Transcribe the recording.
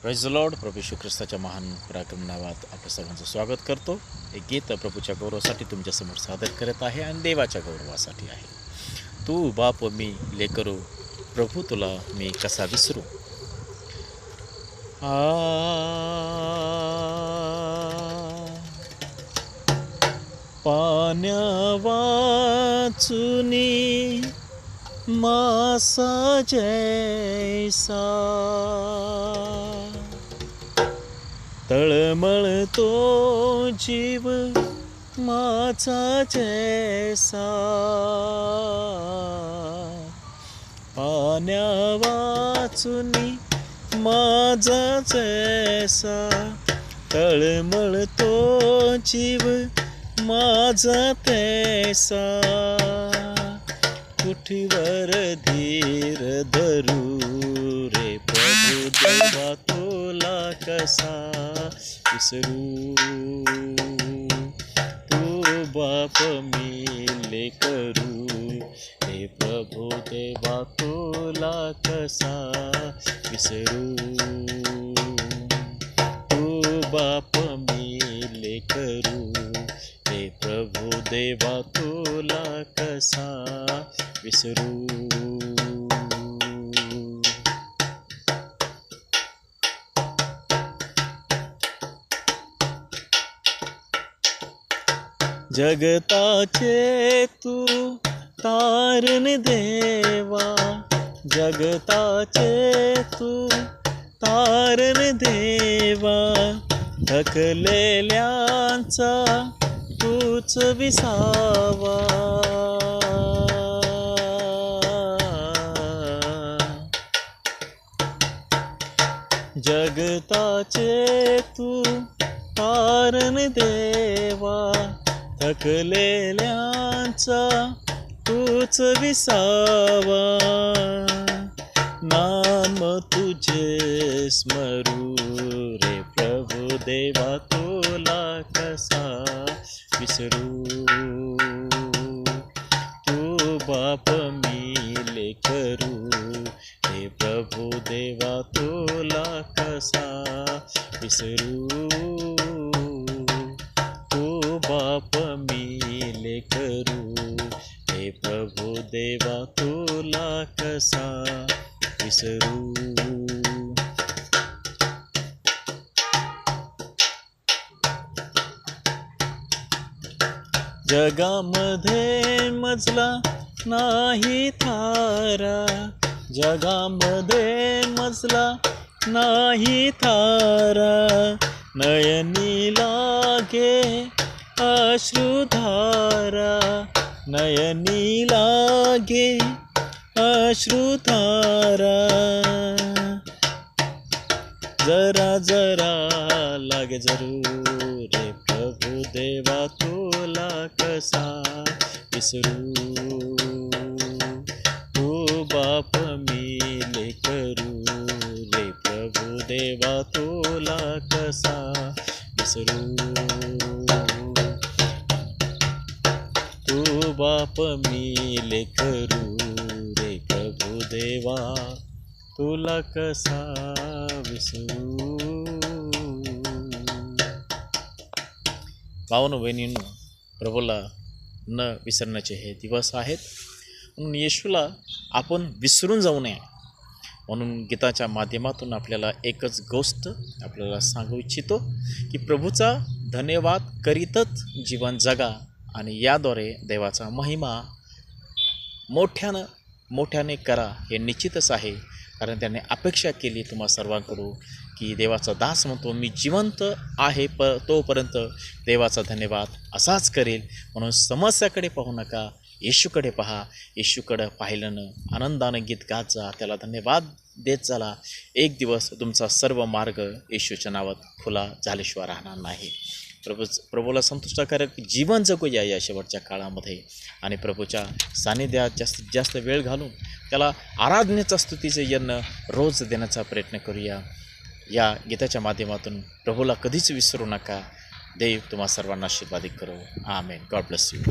Praise the lord. प्रभू येशू ख्रिस्ताच्या महान पराक्रम नावात आपल्या सर्वांचं स्वागत करतो. एक गीत प्रभूच्या गौरवासाठी तुमच्यासमोर सादर करत आहे आणि देवाच्या गौरवासाठी आहे. तू बाप मी लेकरू, प्रभू तुला मी कसा विसरू. पाण्या वाचुनी मासा जैसा तळमळतो जीव माझा जैसा. पाण्या वाचुनी माझा जैसा तळमळतो जीव माझा तैसा. कुठीवर धीर धरू रे प्रभू देवा तुला कसा विसरू. तू बाप मी लेकरू रे प्रभू देवा तुला कसा विसरू. तू बाप मी लेकरू रे प्रभू देवा तुला कसा विसरू. जगताचे तू तारण देवा, जगताचे तू तारण देवा. थकलेल्यांचा तूच विसावा. जगताचे तू तारण देवा, थकलेल्यांचा तूच विसावा. नाम तुझे स्मरू रे प्रभू देवा तुला कसा विसरू. तू बाप मी लेकरू रे प्रभू देवा तुला कसा विसरू. तू बाप मी लेकरू रे प्रभू देवा तुला कसा विसरू. जगामध्ये मजला नाही थारा, जगामध्ये मजला नाही थारा. नयनी लागे अश्रुधारा, नयनी लागे अश्रुधारा. जरा जरा लागे जरूर रे प्रभू देवा तुला कसा विसरू. तू बाप मी लेकरू रे प्रभू देवा तुला कसा विसरू. तू बाप मी लेकरू रे प्रभू देवा तुला कसा विसरू. भावांनो बहिणींनो, प्रभूला न विसरण्याचे हे दिवस आहेत. म्हणून येशूला आपण विसरून जाऊ नये म्हणून गीताच्या माध्यमातून आपल्याला एकच गोष्ट आपल्याला सांगू इच्छितो की प्रभूचा धन्यवाद करीतच जीवन जगा आणि याद्वारे देवाचा महिमा मोठ्याने करा. हे निश्चितच आहे, कारण त्याने अपेक्षा केली तुम्हा सर्वांकडून की देवाचा दास म्हणतो मी जिवंत आहे तोपर्यंत देवाचा धन्यवाद असाच करेल. म्हणून समस्याकडे पाहू नका, येशूकडे पहा. येशूकडे पाहिल्यानं आनंदानं गीत गात जा, त्याला धन्यवाद देत चला. एक दिवस तुमचा सर्व मार्ग येशूच्या नावात खुला झाल्याशिवाय राहणार नाही. प्रभूला संतुष्टकारक जीवन जगूया या शेवटच्या काळामध्ये आणि प्रभूच्या सानिध्यात जास्तीत जास्त वेळ घालून त्याला आराधनेचा स्तुतीचे यज्ञ रोज देण्याचा प्रयत्न करूया. या गीताच्या माध्यमातून प्रभूला कधीच विसरू नका. देव तुम्हा सर्वांना आशीर्वादित करो. आमेन. God bless you.